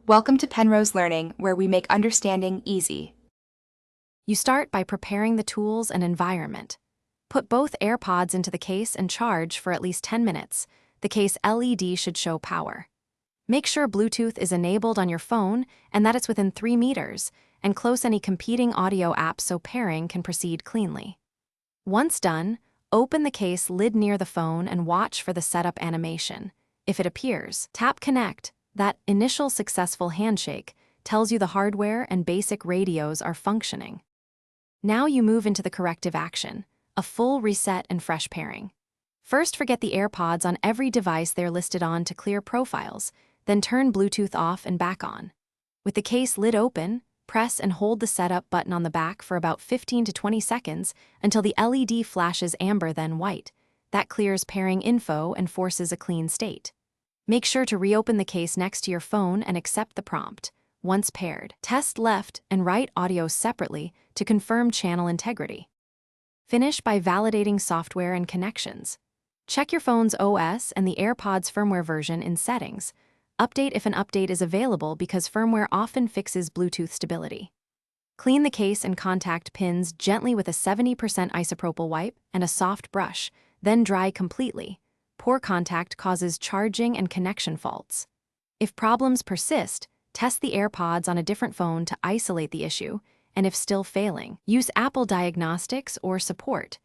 Welcome to Penrose Learning, where we make understanding easy. You start by preparing the tools and environment. Put both AirPods into the case and charge for at least 10 minutes. The case LED should show power. Make sure Bluetooth is enabled on your phone and that it's within 3 meters, and close any competing audio apps so pairing can proceed cleanly. Once done, open the case lid near the phone and watch for the setup animation. If it appears, tap Connect. That initial successful handshake tells you the hardware and basic radios are functioning. Now you move into the corrective action, a full reset and fresh pairing. First, forget the AirPods on every device they're listed on to clear profiles, then turn Bluetooth off and back on. With the case lid open, press and hold the setup button on the back for about 15 to 20 seconds until the LED flashes amber then white. That clears pairing info and forces a clean state. Make sure to reopen the case next to your phone and accept the prompt. Once paired, test left and right audio separately to confirm channel integrity. Finish by validating software and connections. Check your phone's OS and the AirPods firmware version in Settings. Update if an update is available because firmware often fixes Bluetooth stability. Clean the case and contact pins gently with a 70% isopropyl wipe and a soft brush, then dry completely. Poor contact causes charging and connection faults. If problems persist, test the AirPods on a different phone to isolate the issue, and if still failing, use Apple Diagnostics or support.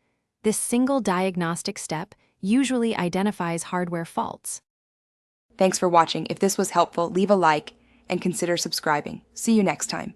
This single diagnostic step usually identifies hardware faults. Thanks for watching. If this was helpful, leave a like and consider subscribing. See you next time.